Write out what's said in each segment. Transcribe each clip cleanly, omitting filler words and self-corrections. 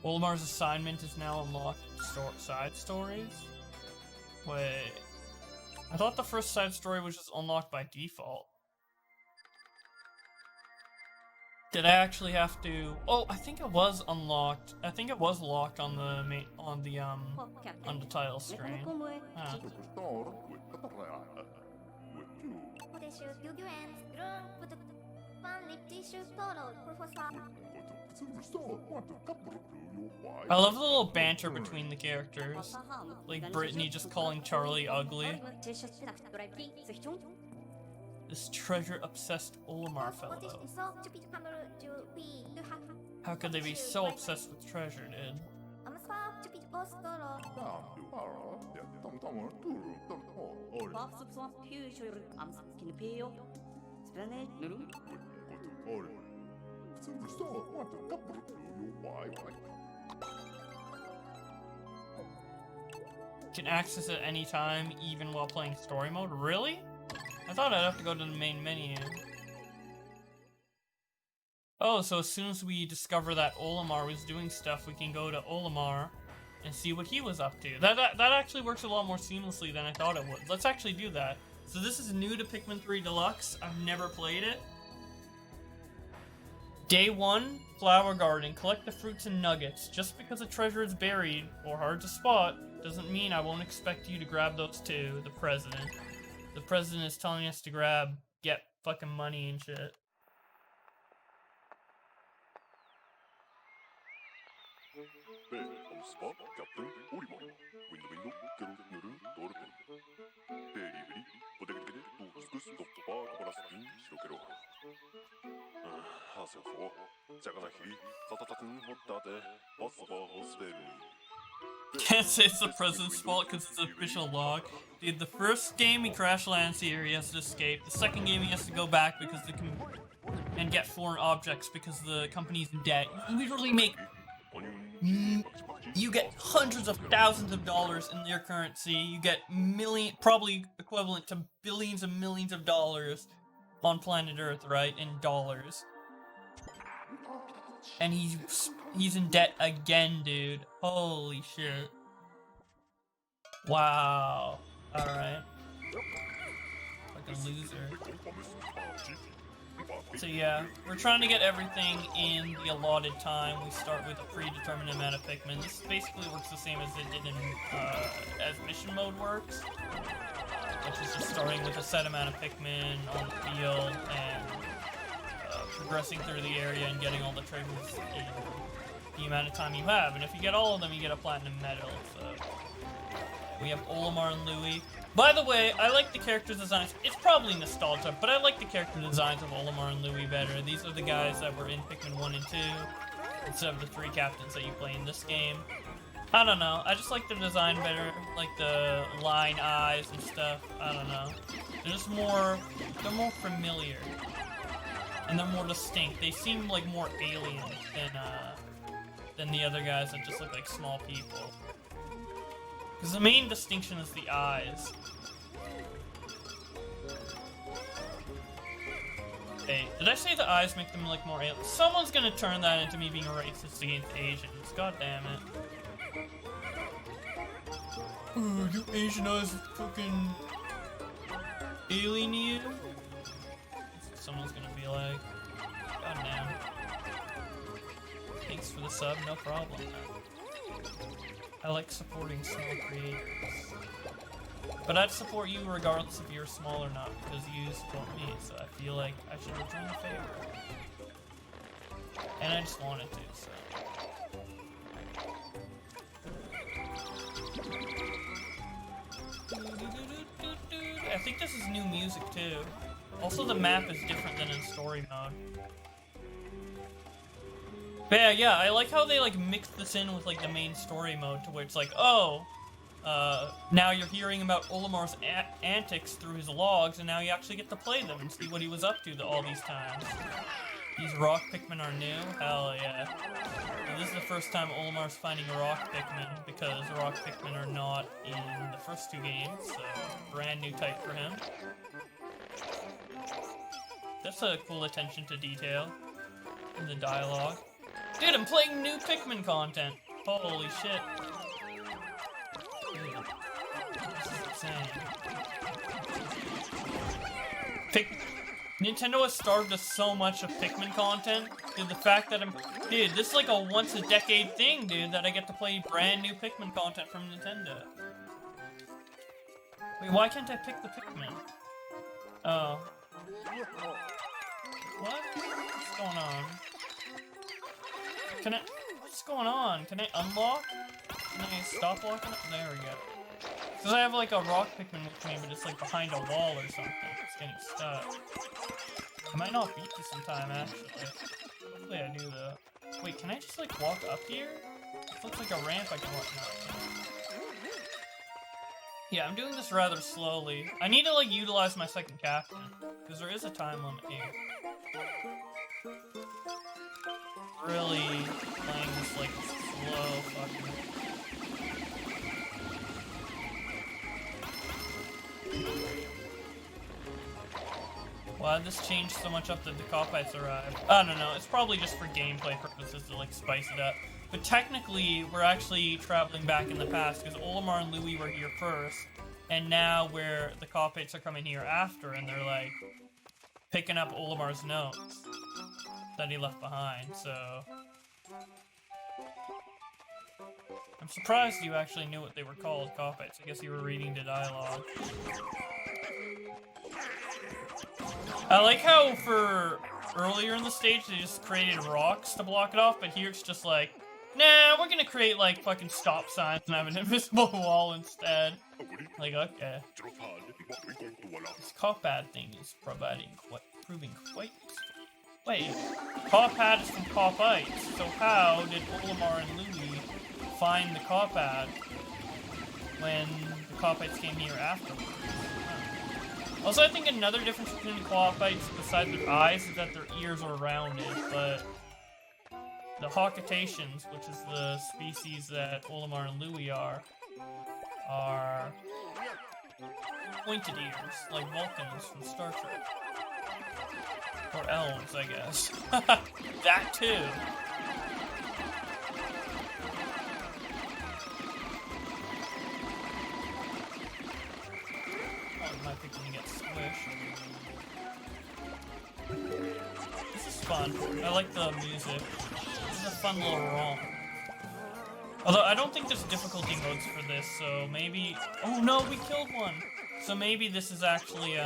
Olimar's assignment is now unlocked side stories? Wait. I thought the first side story was just unlocked by default. Did I actually have to? Oh, I think it was unlocked. I think it was locked on the on the title screen. Huh. I love the little banter between the characters, like Brittany just calling Charlie ugly. This treasure-obsessed Olimar fellow. How could they be so obsessed with treasure, dude? Can access it any time, even while playing story mode? Really? I thought I'd have to go to the main menu. Oh, so as soon as we discover that Olimar was doing stuff, we can go to Olimar and see what he was up to. That actually works a lot more seamlessly than I thought it would. Let's actually do that. So this is new to Pikmin 3 Deluxe. I've never played it. Day 1, Flower Garden. Collect the fruits and nuggets. Just because a treasure is buried or hard to spot doesn't mean I won't expect you to grab those too, the president. The president is telling us to get fucking money and shit. Can't say it's the president's fault because it's an official log. Dude, the first game he crash lands here, he has to escape. The second game he has to go back because and get foreign objects because the company's in debt. You literally make you get hundreds of thousands of dollars in their currency. You get probably equivalent to billions and millions of dollars on planet Earth, right? In dollars. And he's in debt again, dude. Holy shit. Wow. Alright. Like a loser. So yeah, we're trying to get everything in the allotted time. We start with a predetermined amount of Pikmin. This basically works the same as it did in, as mission mode works. Which is just starting with a set amount of Pikmin on the field and progressing through the area and getting all the treasures in the amount of time you have. And if you get all of them, you get a platinum medal. So we have Olimar and Louie. By the way, I like the character designs. It's probably nostalgia, but I like the character designs of Olimar and Louie better. These are the guys that were in Pikmin 1 and 2, instead of the 3 captains that you play in this game. I don't know. I just like the design better, like the line eyes and stuff. I don't know. They're just they're more familiar. And they're more distinct. They seem like more alien than the other guys that just look like small people. Because the main distinction is the eyes. Hey, did I say the eyes make them look more alien? Someone's gonna turn that into me being racist against Asians. God damn it. Ooh, you Asian eyes fucking alien you? Someone's gonna be like, God damn. Thanks for the sub, no problem. I like supporting small creators. But I'd support you regardless if you're small or not, because you support me, so I feel like I should return the favor. And I just wanted to, so. I think this is new music too. Also, the map is different than in story mode. But yeah, I like how they like mixed this in with like the main story mode, to where it's like, oh, now you're hearing about Olimar's antics through his logs, and now you actually get to play them and see what he was up to all these times. These rock Pikmin are new? Hell yeah. And this is the first time Olimar's finding a rock Pikmin, because rock Pikmin are not in the first 2 games, so brand new type for him. That's a cool attention to detail in the dialogue. Dude, I'm playing new Pikmin content. Holy shit. Dude, this is insane. Nintendo has starved us so much of Pikmin content. Dude, the fact that Dude, this is like a once-a-decade thing, dude, that I get to play brand new Pikmin content from Nintendo. Wait, why can't I pick the Pikmin? Oh. What? What's going on? Can I... What's going on? Can I unlock? Can I stop locking it? There we go. Because I have like a rock Pikmin with me, but it's like behind a wall or something. It's getting stuck. I might not beat this in time, actually. Hopefully I do, though. Wait, can I just like walk up here? This looks like a ramp I can walk up. Yeah, I'm doing this rather slowly. I need to like utilize my second captain, because there is a time limit here. Really playing this like slow fucking... Why did this change so much up that the Copites arrived? I don't know, it's probably just for gameplay purposes to like spice it up. But technically, we're actually traveling back in the past, because Olimar and Louie were here first, and now the Copites are coming here after, and they're like picking up Olimar's notes that he left behind, so... I'm surprised you actually knew what they were called, Copites. I guess you were reading the dialogue. I like how for earlier in the stage they just created rocks to block it off, but here it's just like, nah, we're gonna create like fucking stop signs and have an invisible wall instead. Like, okay. This cop-pad thing is proving quite useful. Wait, cop-pad is from Copites, so how did Olimar and Louie find the cop-pad when the Copites came here afterwards? Also, I think another difference between the Copites, besides their eyes, is that their ears are rounded, but the Hawkatations, which is the species that Olimar and Louie are pointed ears, like Vulcans from Star Trek. Or elves, I guess. That too! Oh, my Pikmin gets squished. This is fun. I like the music. This is a fun little romp. Although, I don't think there's difficulty modes for this, so maybe... Oh no, we killed one! So maybe this is actually,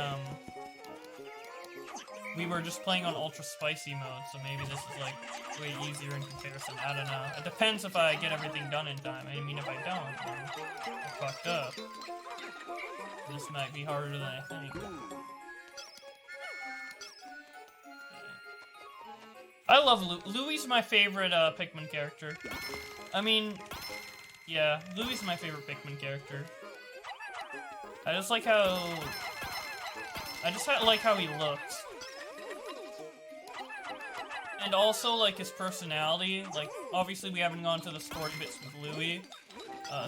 we were just playing on ultra spicy mode, so maybe this is like way easier in comparison. I don't know. It depends if I get everything done in time. I mean, if I don't, then I'm fucked up. This might be harder than I think. I love Louie's my favorite Pikmin character. I mean, yeah, Louie's my favorite Pikmin character. I just like how he looks. And also, like, his personality. Like, obviously we haven't gone to the story bits with Louie.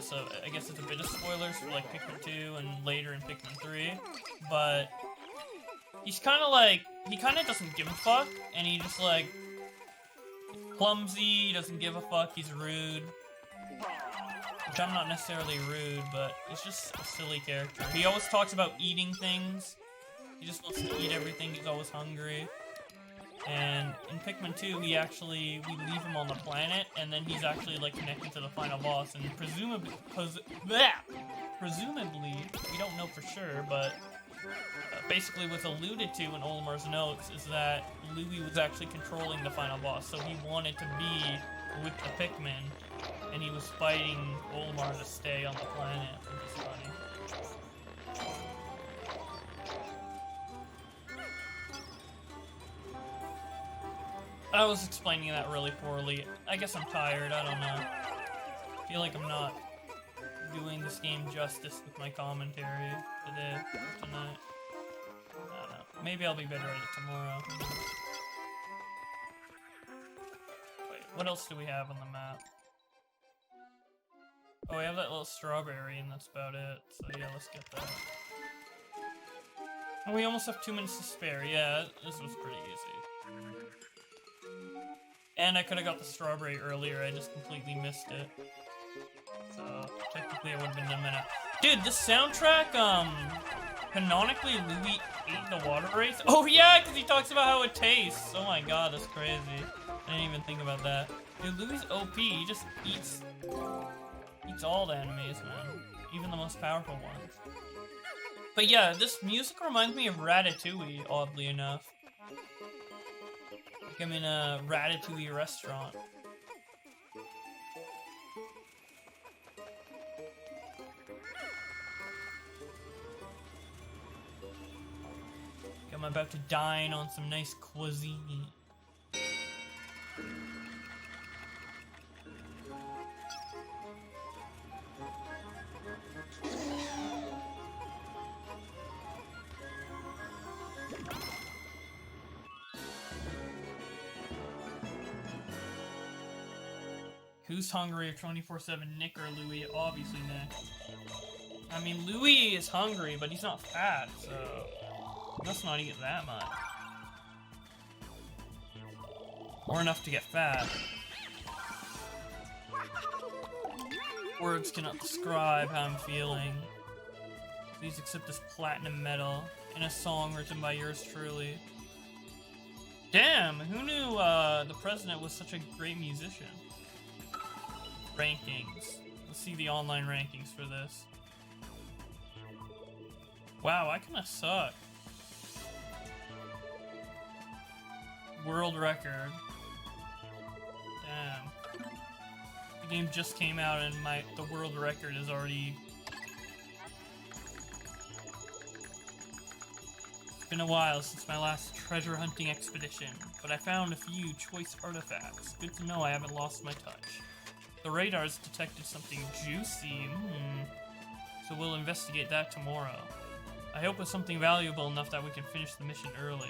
So I guess it's a bit of spoilers for, like, Pikmin 2 and later in Pikmin 3. But he's kind of like, he kind of doesn't give a fuck. And he just, like, clumsy, he doesn't give a fuck, he's rude. Which I'm not necessarily rude, but he's just a silly character. He always talks about eating things. He just wants to eat everything, he's always hungry. And in Pikmin 2, we leave him on the planet, and then he's actually, like, connected to the final boss, and presumably, we don't know for sure, but basically what's alluded to in Olimar's notes is that Louie was actually controlling the final boss, so he wanted to be with the Pikmin, and he was fighting Olimar to stay on the planet, which is funny. I was explaining that really poorly. I guess I'm tired, I don't know. I feel like I'm not doing this game justice with my commentary today, or tonight. I don't know. Maybe I'll be better at it tomorrow. Wait, what else do we have on the map? Oh, we have that little strawberry, and that's about it. So yeah, let's get that. And we almost have 2 minutes to spare. Yeah, this was pretty easy. And I could have got the strawberry earlier, I just completely missed it. So, technically I would have been done by now. Dude, the soundtrack, canonically Louie ate the water race? Oh yeah, because he talks about how it tastes! Oh my god, that's crazy. I didn't even think about that. Dude, Louie's OP, he just eats all the enemies, man. Even the most powerful ones. But yeah, this music reminds me of Ratatouille, oddly enough. Like I'm in a Ratatouille restaurant. I'm about to dine on some nice cuisine. Who's hungrier 24/7, Nick or Louie? Obviously Nick. I mean, Louie is hungry, but he's not fat, so he must not eat that much. Or enough to get fat. Words cannot describe how I'm feeling. Please accept this platinum medal in a song written by yours truly. Damn, who knew the president was such a great musician? Rankings. Let's see the online rankings for this. Wow, I kinda suck. World record. Damn. The game just came out and the world record is already... It's been a while since my last treasure hunting expedition, but I found a few choice artifacts. Good to know I haven't lost my touch. The radar's detected something juicy, so we'll investigate that tomorrow. I hope it's something valuable enough that we can finish the mission early.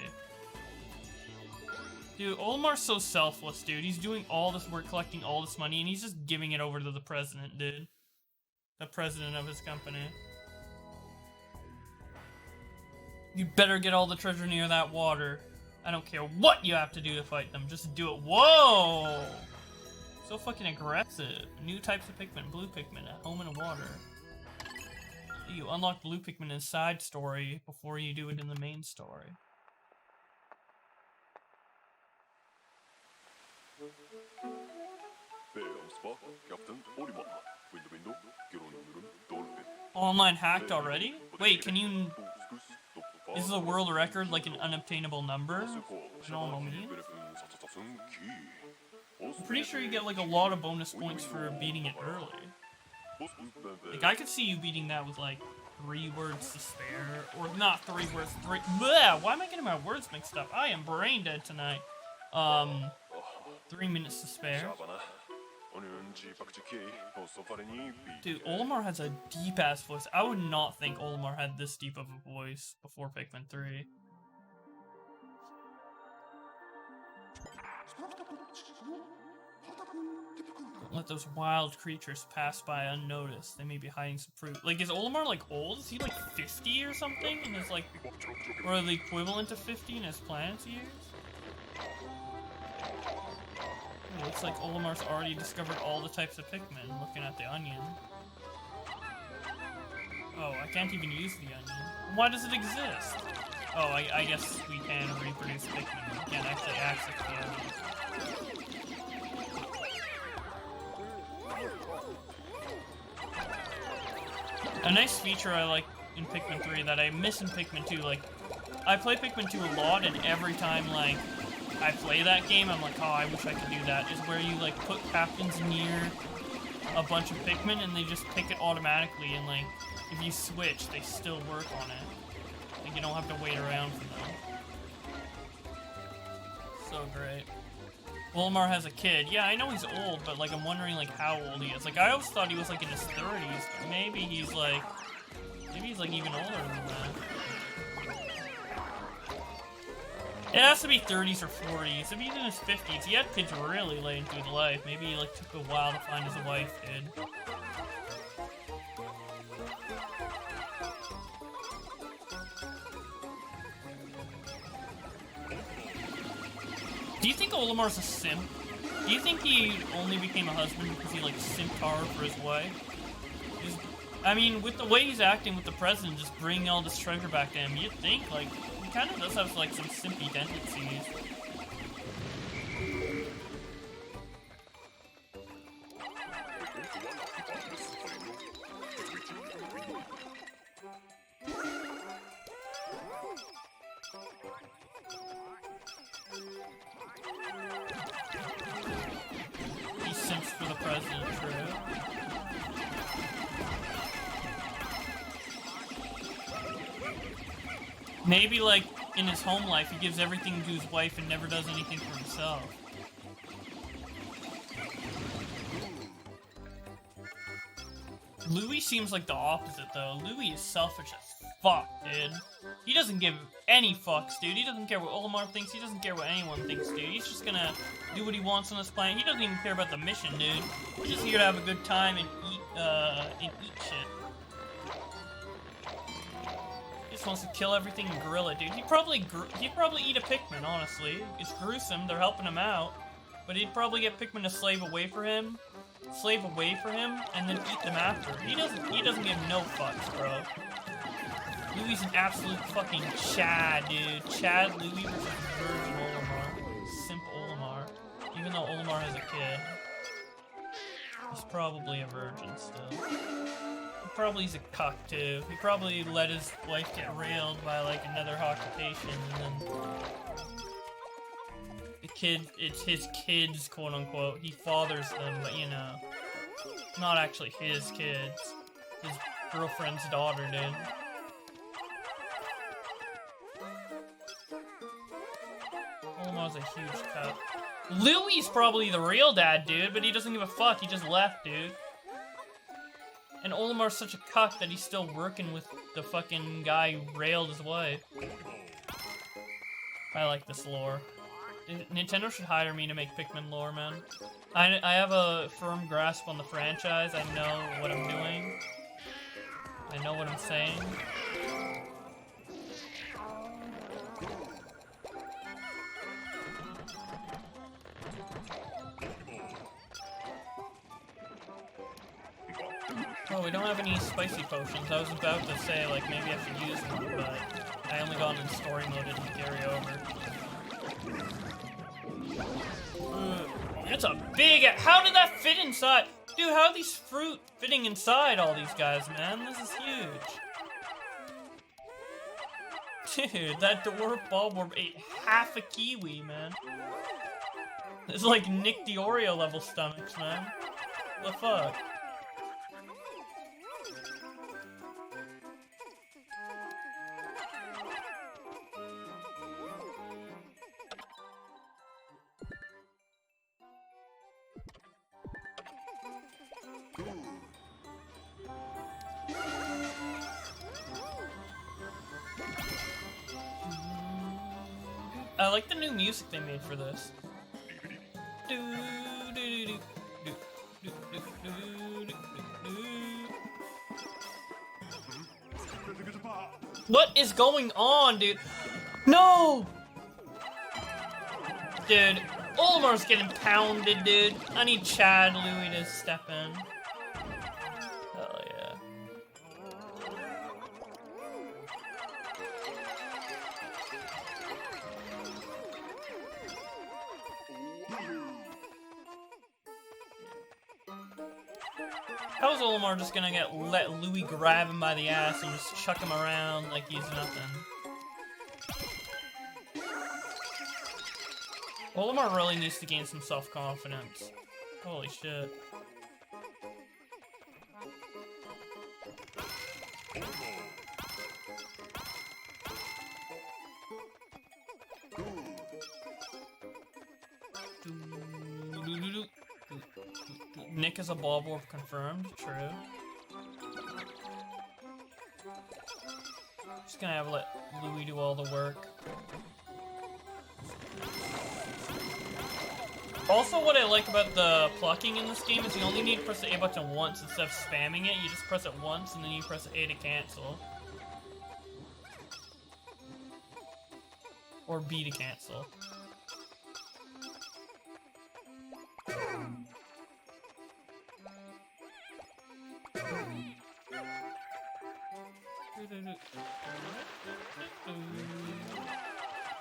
Dude, Olimar's so selfless, dude. He's doing all this work, collecting all this money, and he's just giving it over to the president, dude. The president of his company. You better get all the treasure near that water. I don't care what you have to do to fight them, just do it. Whoa! So fucking aggressive. New types of Pikmin. Blue Pikmin at home in the water. You unlock Blue Pikmin in a side story before you do it in the main story. Online hacked already? Wait, can you... Is the world record like an unobtainable number? You know what I mean? I'm pretty sure you get like a lot of bonus points for beating it early. Like I could see you beating that with like 3 words to spare, or not 3 words, 3. Bleh, why am I getting my words mixed up? I am brain dead tonight. 3 minutes to spare. Dude, Olimar has a deep ass voice. I would not think Olimar had this deep of a voice before Pikmin 3. Don't let those wild creatures pass by unnoticed. They may be hiding some fruit. Like, is Olimar, like, old? Is he, like, 50 or something? And is, like, or the equivalent of 50 in his planet's years? It looks like Olimar's already discovered all the types of Pikmin, looking at the onion. Oh, I can't even use the onion. Why does it exist? Oh, I guess we can reproduce Pikmin. We can't actually access the onion. A nice feature I like in Pikmin 3 that I miss in Pikmin 2, like, I play Pikmin 2 a lot, and every time, like, I play that game, I'm like, oh, I wish I could do that, is where you, like, put captains near a bunch of Pikmin, and they just pick it automatically, and, like, if you switch, they still work on it. Like, you don't have to wait around for them. So great. Olimar has a kid. Yeah, I know he's old, but, like, I'm wondering, like, how old he is. Like, I always thought he was, like, in his 30s, but maybe he's, like, even older than that. It has to be 30s or 40s. If he's in his 50s, he had kids really late into his life. Maybe he, like, took a while to find his wife, dude. Do you think Olimar's a simp? Do you think he only became a husband because he, like, simped hard for his wife? I mean, with the way he's acting with the president, just bringing all this treasure back to him, you'd think, like, he kind of does have, like, some simpy tendencies. He simps for the president, true. Maybe, like, in his home life, he gives everything to his wife and never does anything for himself. Louie seems like the opposite, though. Louie is selfish as fuck, dude. He doesn't give any fucks, dude. He doesn't care what Olimar thinks. He doesn't care what anyone thinks, dude. He's just gonna do what he wants on this planet. He doesn't even care about the mission, dude. He's just here to have a good time and eat shit. He just wants to kill everything and grill it, dude. He'd probably eat a Pikmin, honestly. It's gruesome. They're helping him out, but he'd probably get Pikmin to slave away from him, and then eat them after. He doesn't give no fucks, bro. Louie's an absolute fucking Chad, dude. Chad Louie versus Virgin Olimar. Simp Olimar. Even though Olimar has a kid. He's probably a virgin still. Probably he's a cuck too. He probably let his wife get railed by like another occupation, and then it's his kids, quote unquote. He fathers them, but you know, not actually his kids. His girlfriend's daughter, dude. Olimar's a huge cuck. Louie's probably the real dad, dude, but he doesn't give a fuck. He just left, dude. And Olimar's such a cuck that he's still working with the fucking guy who railed his wife. I like this lore. Nintendo should hire me to make Pikmin lore, man. I have a firm grasp on the franchise. I know what I'm doing. I know what I'm saying. Oh, we don't have any spicy potions. I was about to say, like, maybe I should use one, but I only got in story mode and carry over. That's a big... How did that fit inside? Dude, how are these fruit fitting inside all these guys, man? This is huge. Dude, that dwarf Bulborb ate half a kiwi, man. It's like Nick the Oreo level stomachs, man. What the fuck? I like the new music they made for this. What is going on, dude? No! Dude, Olimar's getting pounded, dude. I need Chad Louie to step in. Hell yeah. How is Olimar just gonna let Louie grab him by the ass and just chuck him around like he's nothing? Olimar really needs to gain some self-confidence. Holy shit. Nick is a Bulborb confirmed, true. Just gonna let Louie do all the work. Also, what I like about the plucking in this game is you only need to press the A button once instead of spamming it. You just press it once and then you press A to cancel. Or B to cancel.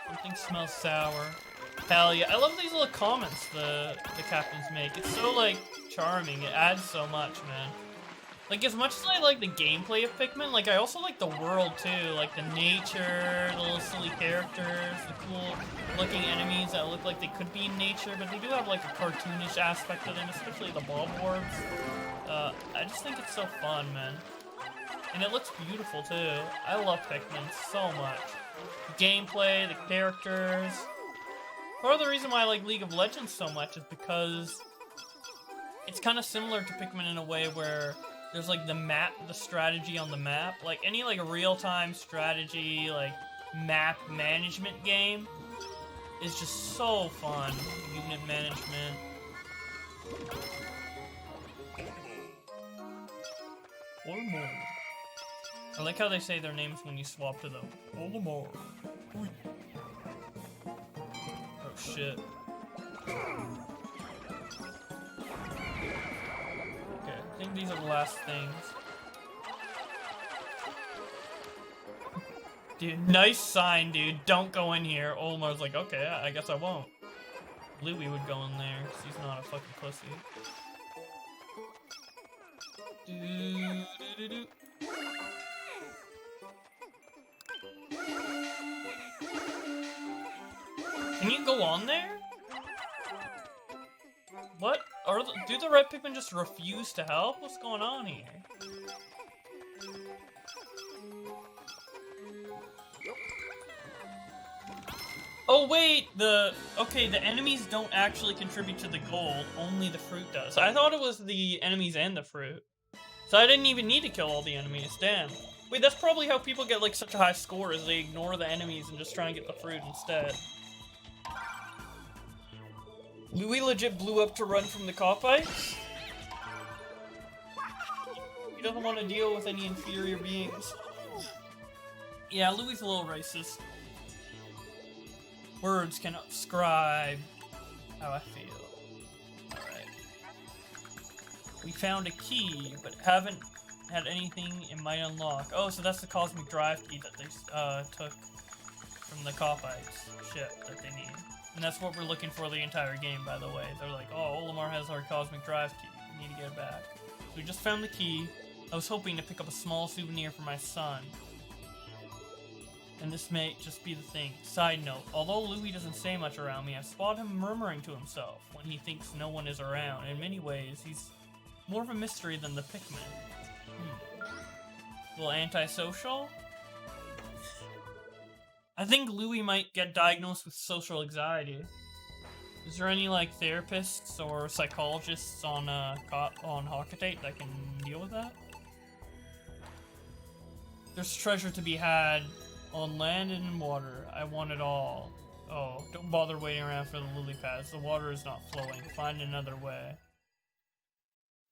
Something smells sour. Hell yeah. I love these little comments the captains make. It's so, like, charming. It adds so much, man. Like, as much as I like the gameplay of Pikmin, like, I also like the world, too. Like, the nature, the little silly characters, the cool-looking enemies that look like they could be in nature, but they do have, like, a cartoonish aspect to them, especially the bulb orbs. I just think it's so fun, man. And it looks beautiful, too. I love Pikmin so much. The gameplay, the characters. Part of the reason why I like League of Legends so much is because it's kind of similar to Pikmin in a way where there's like the map, the strategy on the map. Like any like real-time strategy, like map management game is just so fun. Unit management. Olimar. I like how they say their names when you swap to them. Olimar. Oh shit. Okay, I think these are the last things. Dude, nice sign, dude. Don't go in here. Olimar's like, okay, I guess I won't. Louie would go in there, because he's not a fucking pussy. Can you go on there? What? Do the red Pikmin just refuse to help? What's going on here? Oh wait, the enemies don't actually contribute to the gold, only the fruit does. I thought it was the enemies and the fruit. So I didn't even need to kill all the enemies, damn. Wait, that's probably how people get like such a high score, is they ignore the enemies and just try and get the fruit instead. Louie legit blew up to run from the cockfights? He doesn't want to deal with any inferior beings. Yeah, Louie's a little racist. Words cannot describe how I feel. Alright. We found a key, but haven't had anything it might unlock. Oh, so that's the cosmic drive key that they took from the cockfights ship that they need. And that's what we're looking for the entire game, by the way. They're like, oh, Olimar has our cosmic drive key. We need to get it back. So we just found the key. I was hoping to pick up a small souvenir for my son. And this may just be the thing. Side note, although Louie doesn't say much around me, I spot him murmuring to himself when he thinks no one is around. In many ways, he's more of a mystery than the Pikmin. A little antisocial? I think Louie might get diagnosed with social anxiety. Is there any, like, therapists or psychologists on Hockatate that can deal with that? There's treasure to be had on land and in water. I want it all. Oh, don't bother waiting around for the lily pads. The water is not flowing. Find another way.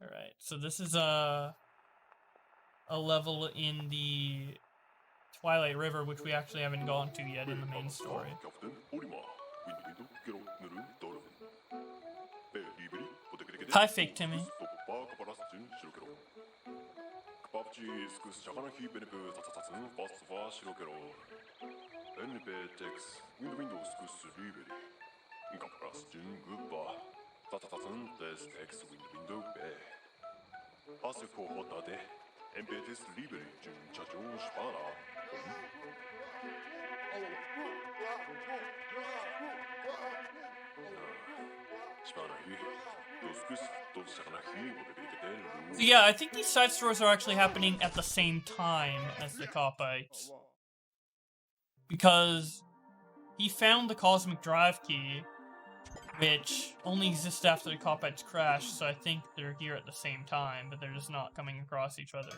Alright, so this is a level in the Twilight River, which we actually haven't gone to yet in the main story. Hi, Fake Timmy. So yeah, I think these side stories are actually happening at the same time as the Copites. Because he found the cosmic drive key, which only exists after the Copites crash, so I think they're here at the same time, but they're just not coming across each other.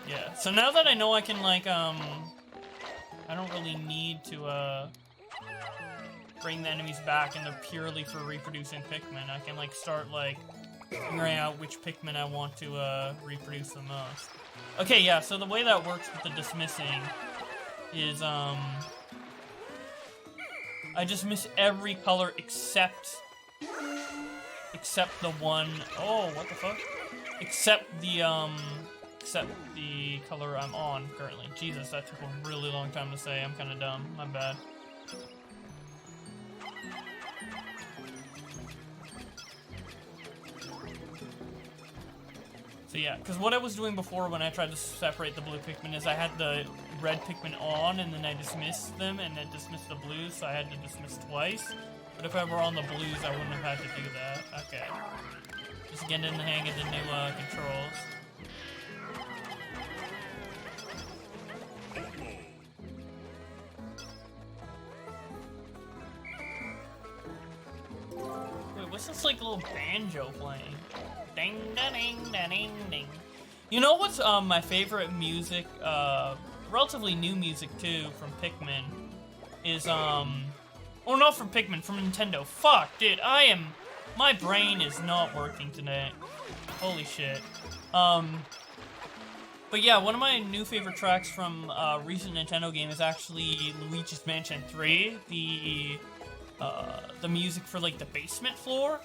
Yeah, so now that I know I can, like, I don't really need to, bring the enemies back and they're purely for reproducing Pikmin. I can like start like figuring out which Pikmin I want to reproduce the most. Okay, yeah, so the way that works with the dismissing is I dismiss every color except the one, oh, what the fuck? Except the color I'm on currently. Jesus, that took a really long time to say. I'm kind of dumb. My bad. So yeah, because what I was doing before when I tried to separate the blue Pikmin is I had the red Pikmin on and then I dismissed them and then dismissed the blues, so I had to dismiss twice. But if I were on the blues, I wouldn't have had to do that. Okay. Just getting in the hang of the new controls. Wait, what's this like little banjo playing? Ding da ding da ding ding. You know what's my favorite music, relatively new music too, from Pikmin, is oh not from Pikmin, from Nintendo. Fuck, dude, my brain is not working tonight. Holy shit. But yeah, one of my new favorite tracks from a recent Nintendo game is actually Luigi's Mansion 3, the music for like the basement floor.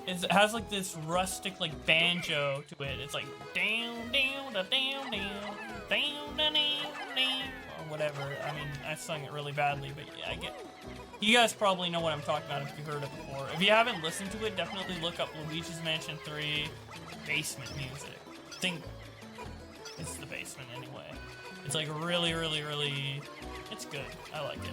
It has like this rustic like banjo to it. It's like down down da down down down da down down or whatever. I mean, I sung it really badly, but yeah, I get. You guys probably know what I'm talking about if you heard it before. If you haven't listened to it, definitely look up Luigi's Mansion 3 basement music. I think it's the basement anyway. It's like really, really, really. It's good. I like it.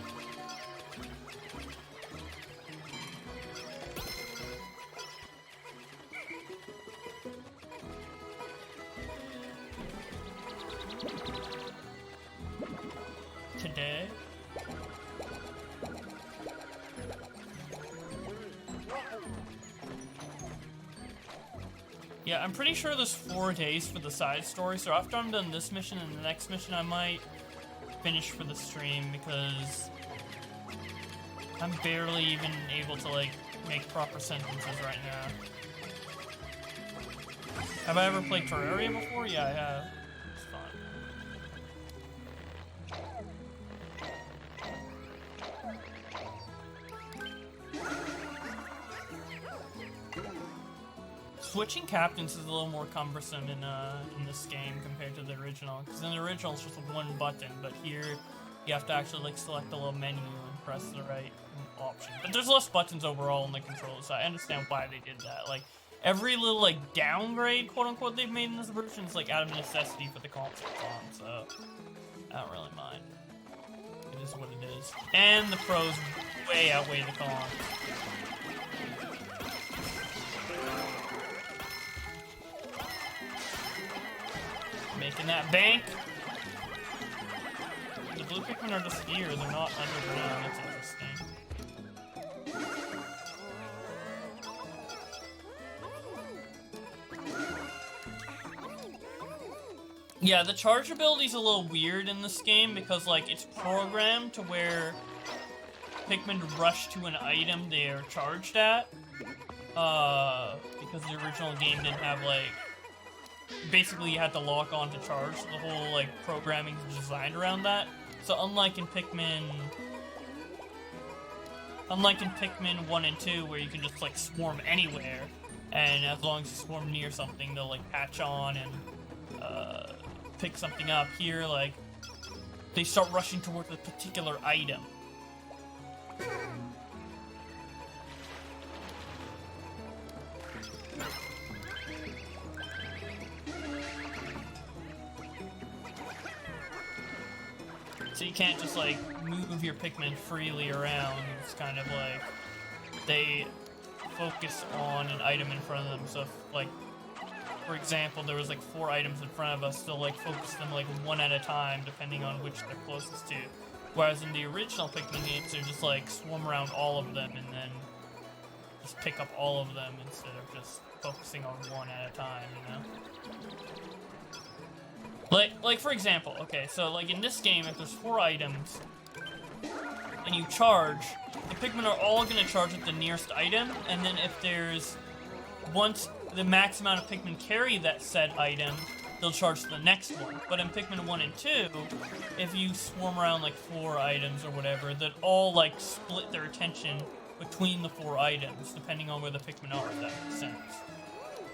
Today. Yeah, I'm pretty sure there's 4 days for the side story, so after I'm done this mission and the next mission, I might finish for the stream, because I'm barely even able to, like, make proper sentences right now. Have I ever played Terraria before? Yeah, I have. It's fun. Switching captains is a little more cumbersome in this game compared to the original, because in the original it's just one button, but here you have to actually like select the little menu and press the right option. But there's less buttons overall on the controller, so I understand why they did that. Like every little like downgrade, quote unquote, they've made in this version is like out of necessity for the console on, so I don't really mind. It is what it is, and the pros way outweigh the cons. Making that bank. The blue Pikmin are just here, they're not underground, that's interesting. Yeah, the charge ability's a little weird in this game because, like, it's programmed to where Pikmin rush to an item they're charged at. Because the original game didn't have, like, basically you had to lock on to charge, so the whole like programming is designed around that. So unlike in Pikmin 1 and 2 where you can just like swarm anywhere, and as long as you swarm near something they'll like patch on and pick something up, here like they start rushing towards a particular item. So you can't just, like, move your Pikmin freely around. It's kind of like they focus on an item in front of them. So, if, like, for example, there was, like, 4 items in front of us, they'll, like, focus them, like, one at a time, depending on which they're closest to. Whereas in the original Pikmin games, they're just, like, swarm around all of them and then just pick up all of them instead of just focusing on one at a time, you know? Like for example, okay, so like in this game, if there's 4 items, and you charge, the Pikmin are all going to charge at the nearest item, and then if there's, once the max amount of Pikmin carry that said item, they'll charge to the next one. But in Pikmin 1 and 2, if you swarm around like 4 items or whatever, that all like split their attention between the 4 items, depending on where the Pikmin are, if that makes sense.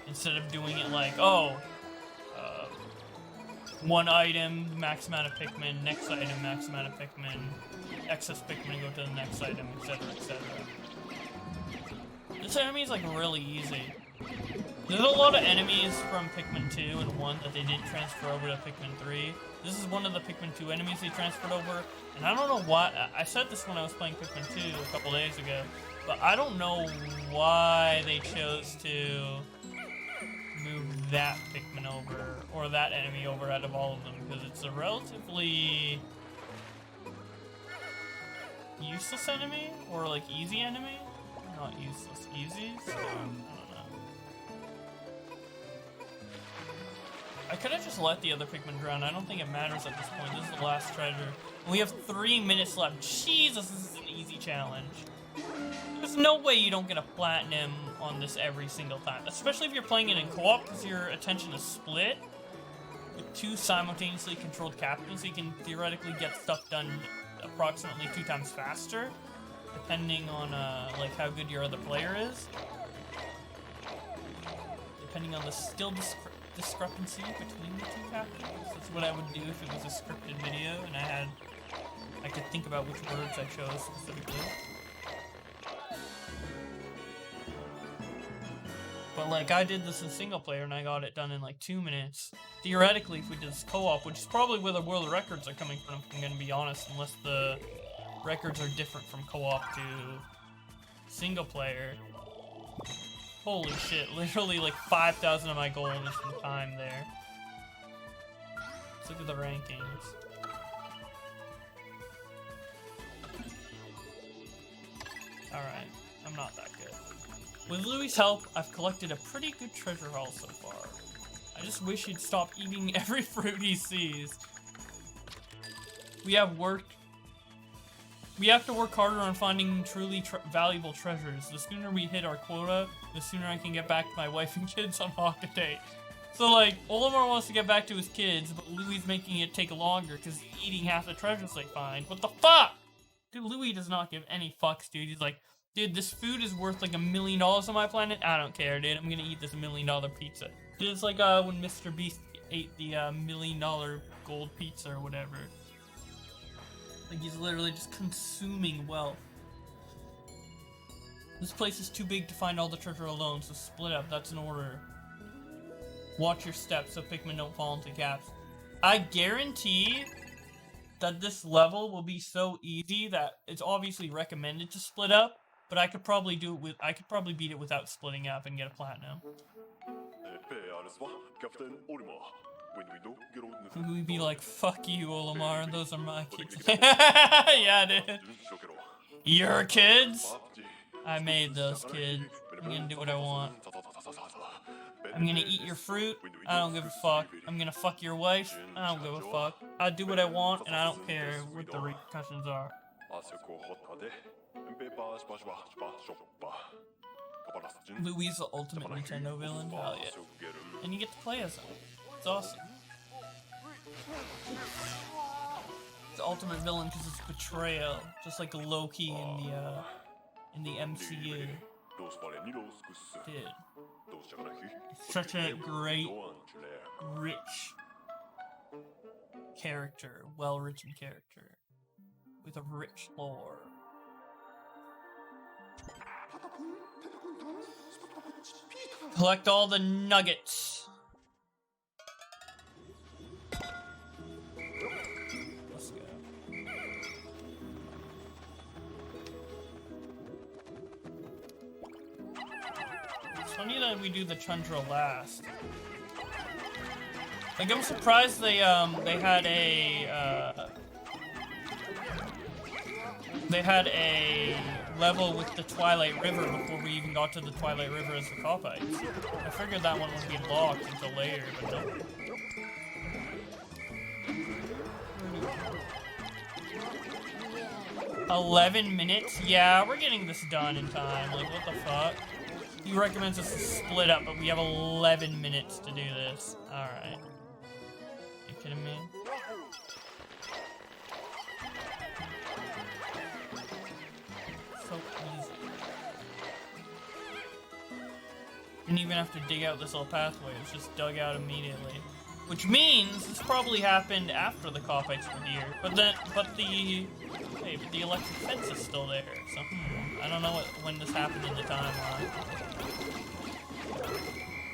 Instead of doing it like, oh, one item, max amount of Pikmin, next item, max amount of Pikmin, excess Pikmin go to the next item, etc., etc. This enemy is like really easy. There's a lot of enemies from Pikmin 2 and 1 that they didn't transfer over to Pikmin 3. This is one of the Pikmin 2 enemies they transferred over, and I don't know why. I said this when I was playing Pikmin 2 a couple days ago, but I don't know why they chose to move that Pikmin over, or that enemy over out of all of them, because it's a relatively useless enemy, or like easy enemy? Not useless, easy, so I don't know. I could have just let the other Pikmin drown. I don't think it matters at this point. This is the last treasure. We have 3 minutes left. Jesus, this is an easy challenge. There's no way you don't get a platinum on this every single time, especially if you're playing it in co-op, because your attention is split with 2 simultaneously controlled captains, so you can theoretically get stuff done approximately 2 times faster, depending on like how good your other player is, depending on the skill discrepancy between the 2 captains. That's what I would do if it was a scripted video and I could think about which words I chose specifically. But like, I did this in single player and I got it done in like 2 minutes. Theoretically, if we did this co-op, which is probably where the world records are coming from, if I'm gonna be honest, unless the records are different from co-op to single player. Holy shit, literally like 5,000 of my gold is from time there. Let's look at the rankings. Alright, I'm not that good. With Louie's help, I've collected a pretty good treasure haul so far. I just wish he'd stop eating every fruit he sees. We have to work harder on finding truly valuable treasures. The sooner we hit our quota, the sooner I can get back to my wife and kids on Hockaday. So like, Olimar wants to get back to his kids, but Louie's making it take longer because he's eating half the treasures they find. What the fuck? Dude, Louie does not give any fucks, dude. He's like, dude, this food is worth like $1 million on my planet. I don't care, dude. I'm gonna eat this $1 million pizza. Dude, it's like when Mr. Beast ate the $1 million gold pizza or whatever. Like, he's literally just consuming wealth. This place is too big to find all the treasure alone, so split up. That's an order. Watch your steps so Pikmin don't fall into gaps. I guarantee that this level will be so easy that it's obviously recommended to split up, but I could probably do it I could probably beat it without splitting up and get a platinum. We'd be like, fuck you, Olimar, those are my kids. Yeah, dude. Your kids? I made those kids. I'm gonna do what I want. I'm gonna eat your fruit. I don't give a fuck. I'm gonna fuck your wife. I don't give a fuck. I do what I want, and I don't care what the repercussions are. Louie's the ultimate Nintendo villain. Hell yeah. And you get to play as him. It's awesome. It's the ultimate villain because it's betrayal, just like Loki in the MCU. Dude, it's such a great, rich character, well-written character with a rich lore. Collect all the nuggets. Let's go. It's funny that we do the Tundra last. Like, I'm surprised they had a level with the Twilight River before we even got to the Twilight River as the Copites. I figured that one would be locked until later, but no. 11 minutes? Yeah, we're getting this done in time. Like, what the fuck? He recommends us to split up, but we have 11 minutes to do this. Alright. You kidding me? So easy. Didn't even have to dig out this little pathway. It was just dug out immediately. Which means this probably happened after the Coppites were here. But the electric fence is still there. So, I don't know when this happened in the timeline.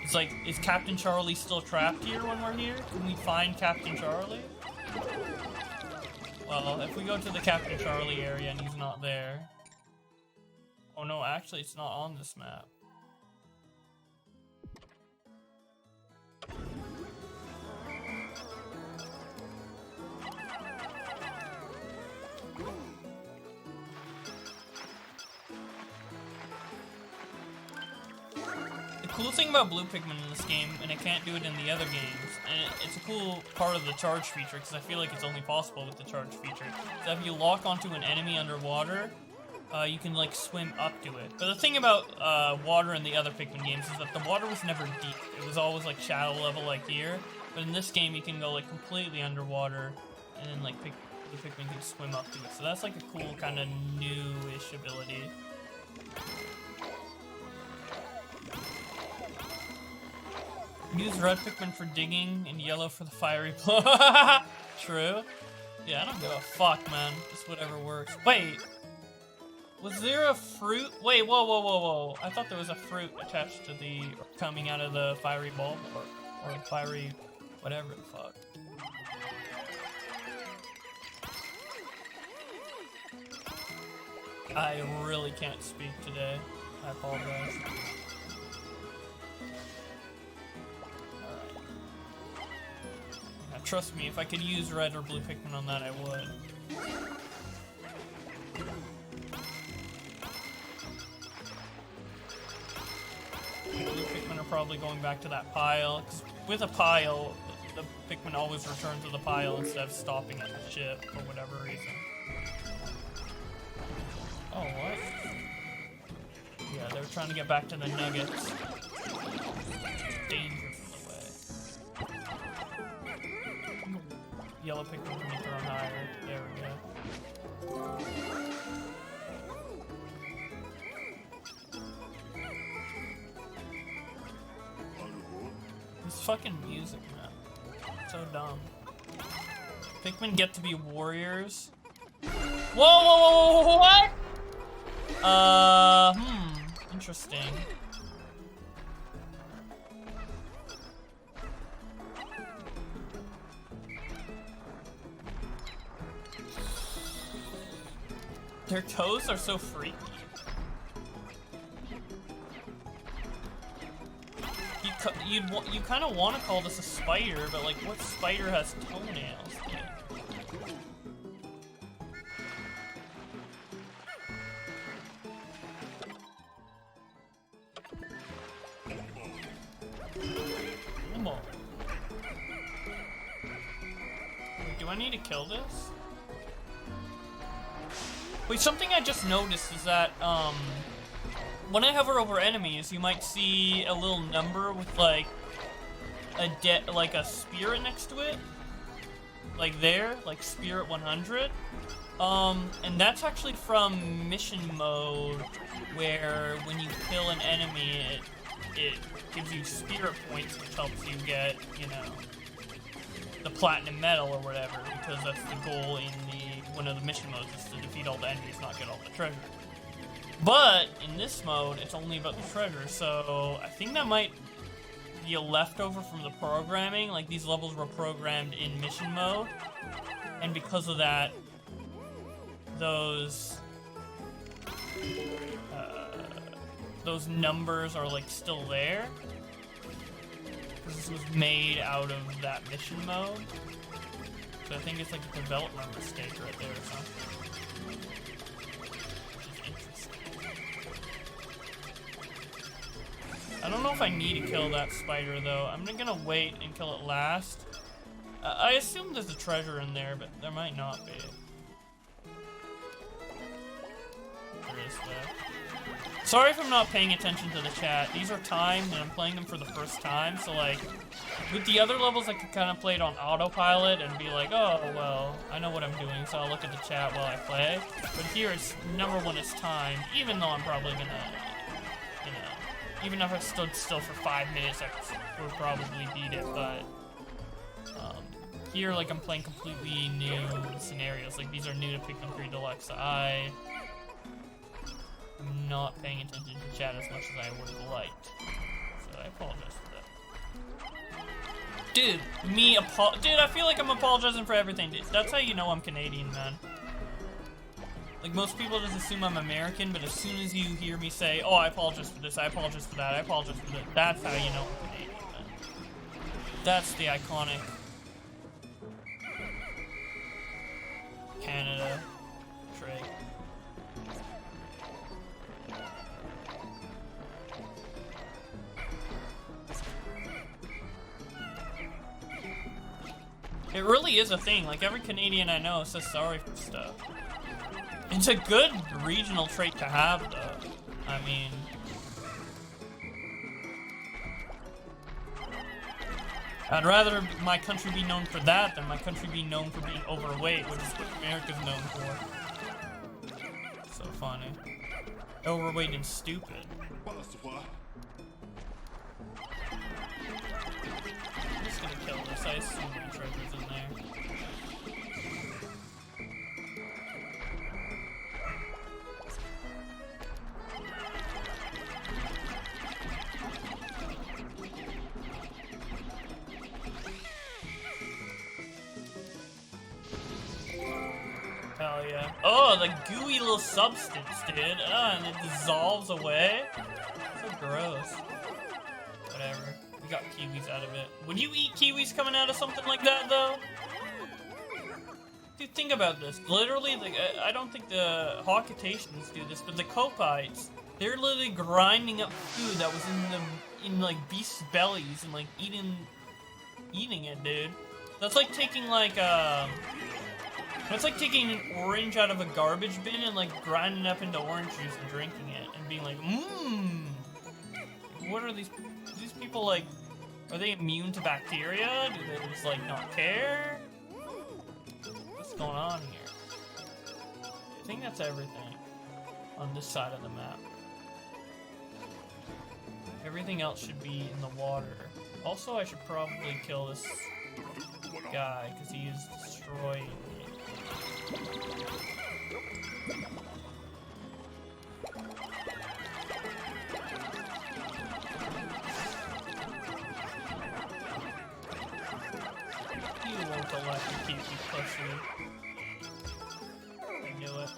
It's like, is Captain Charlie still trapped here when we're here? Can we find Captain Charlie? Well, if we go to the Captain Charlie area and he's not there... Oh no, actually it's not on this map. The cool thing about blue Pikmin in this game, and I can't do it in the other games, and it's a cool part of the charge feature, because I feel like it's only possible with the charge feature, is that if you lock onto an enemy underwater, you can, like, swim up to it. But the thing about water in the other Pikmin games is that the water was never deep. It was always, like, shallow level like here, but in this game you can go, like, completely underwater, and then, like, the Pikmin can swim up to it. So that's, like, a cool kind of new-ish ability. Use red Pikmin for digging and yellow for the fiery blow. True. Yeah, I don't give a fuck, man. Just whatever works. Wait. Was there a fruit? Wait, whoa, whoa, whoa, whoa. I thought there was a fruit attached to the... coming out of the fiery bulb. Or fiery... whatever the fuck. I really can't speak today. I apologize. Trust me, if I could use red or blue Pikmin on that, I would. Blue Pikmin are probably going back to that pile, because with a pile, the Pikmin always return to the pile instead of stopping at the ship for whatever reason. Oh, what? Yeah, they were trying to get back to the nuggets. Danger. Yellow Pikmin can be thrown higher. There we go. This fucking music, man. So dumb. Pikmin get to be warriors. Whoa, whoa, whoa, whoa, what? Interesting. Their toes are so freaky. You kind of want to call this a spider, but like, what spider has toenails? Come on. Wait, do I need to kill this? Wait, something I just noticed is that, when I hover over enemies, you might see a little number with, like, a spirit next to it. Like there, like Spirit 100. And that's actually from mission mode, where when you kill an enemy, it gives you spirit points, which helps you get, you know, the platinum medal or whatever, because that's the goal in one of the mission modes, is to defeat all the enemies, not get all the treasure. But in this mode, it's only about the treasure, so I think that might be a leftover from the programming. Like, these levels were programmed in mission mode, and because of that, those numbers are, like, still there. Because this was made out of that mission mode. So I think it's like a development mistake right there or something. Which is interesting. I don't know if I need to kill that spider though. I'm gonna wait and kill it last. I assume there's a treasure in there, but there might not be. this though. Sorry if I'm not paying attention to the chat. These are timed and I'm playing them for the first time, so like, with the other levels I could kind of play it on autopilot and be like, oh, well, I know what I'm doing, so I'll look at the chat while I play. But here it's, number one, it's timed, even though I'm probably gonna, you know, even if I stood still for 5 minutes, I would probably beat it, but here, like, I'm playing completely new scenarios. Like, these are new to Pikmin 3 Deluxe. I'm not paying attention to chat as much as I would have liked. So I apologize for that. Dude, dude, I feel like I'm apologizing for everything. Dude, that's how you know I'm Canadian, man. Like, most people just assume I'm American, but as soon as you hear me say, oh, I apologize for this, I apologize for that, I apologize for that, that's how you know I'm Canadian, man. That's the iconic Canada trait. It really is a thing. Like, every Canadian I know says sorry for stuff. It's a good regional trait to have, though. I mean, I'd rather my country be known for that than my country be known for being overweight, which is what America's known for. So funny. Overweight and stupid. I'm just gonna kill this. I assume the treasure's in there. Hell yeah. Oh, the gooey little substance, dude. And it dissolves away. So gross. Whatever. We got kiwis out of it. Would you eat kiwis coming out of something like that, though? Dude, think about this. Literally, like, I don't think the Hawkitations do this, but the Copites, they're literally grinding up food that was in like beasts' bellies and like eating it, dude. That's like taking like that's like taking an orange out of a garbage bin and like grinding it up into orange juice and drinking it and being like, mmm. What are these people like? Are they immune to bacteria? Do they just like not care? What's going on here? I think that's everything on this side of the map. Everything else should be in the water. Also, I should probably kill this guy because he is destroying me. You won't let me keep you pushing. I knew it.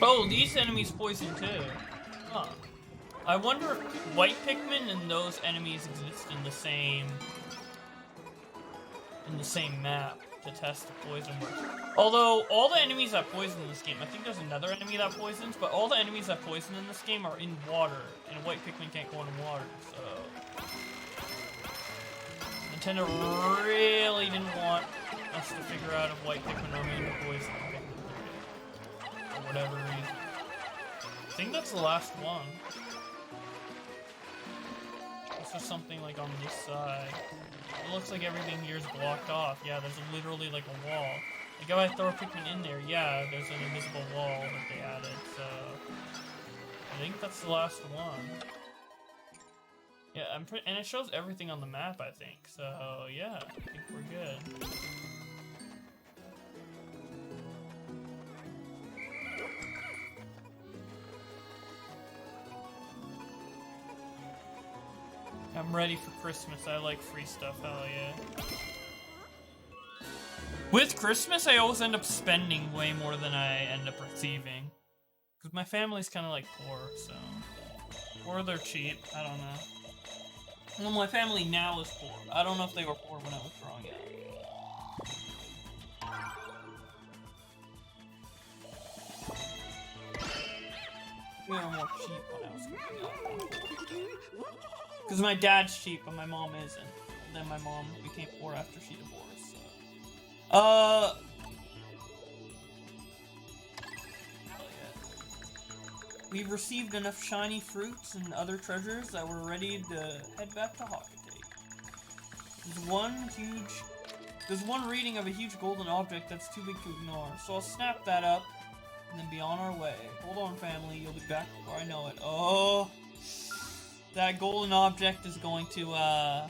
Oh, these enemies poison too. Huh. I wonder if white Pikmin and those enemies exist in the same map to test the poison works. Although all the enemies that poison in this game, I think there's another enemy that poisons, but all the enemies that poison in this game are in water, and white Pikmin can't go in water, so Nintendo really didn't want us to figure out if white Pikmin are immune to poison. For whatever reason. I think that's the last one. This is something like on this side. It looks like everything here is blocked off. Yeah, there's literally like a wall. Like if I throw a Pikmin in there, yeah, there's an invisible wall that they added, so I think that's the last one. Yeah, and it shows everything on the map, I think. So yeah, I think we're good. I'm ready for Christmas. I like free stuff, hell yeah. With Christmas, I always end up spending way more than I end up receiving. Because my family's kind of like poor, so... Or they're cheap, I don't know. Well, my family now is poor. I don't know if they were poor when I was growing up. we were more cheap when I was growing up. Because my dad's cheap, but my mom isn't. And then my mom became poor after she divorced, so. We've received enough shiny fruits and other treasures that we're ready to head back to Hockaday. There's one reading of a huge golden object that's too big to ignore, so I'll snap that up and then be on our way. Hold on, family, you'll be back before I know it. Oh, that golden object is going to,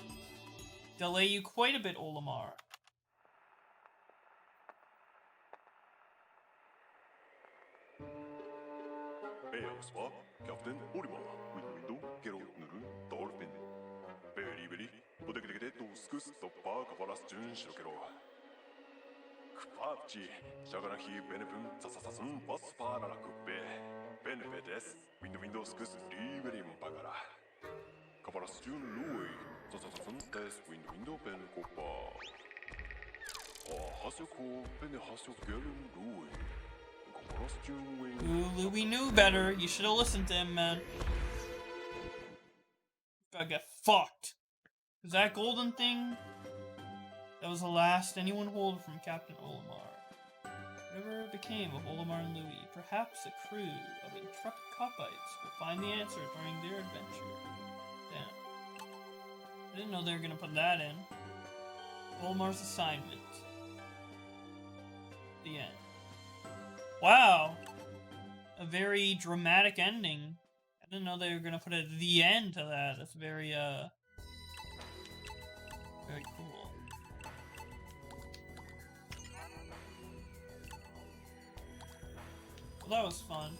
delay you quite a bit, Olimar. Beosva, Captain Olimar, window, Gero, Nurun, Dolphin. Very, Bodegade, Doskus, Topa, Kavalas, Jun, Shokero. Kvachi, Shaganahi, Benefum, Sasasun, Paspara, Kupe, Benefites, Windowskus, Liberim Pagara. Kavalas, Jun, Louie, Sasasun, Test, Window, Ben, Copa. Hasoko, Ben, Hasok, Gelum, Louie. Ooh, Louie knew better. You should have listened to him, man. Gotta get fucked. Cause that golden thing, that was the last anyone hold from Captain Olimar. Whatever became of Olimar and Louie, perhaps a crew of intrepid Copites will find the answer during their adventure. Damn. I didn't know they were gonna put that in. Olimar's assignment. The end. Wow, a very dramatic ending. I didn't know they were gonna put the end to that. That's very, very cool. Well, that was fun.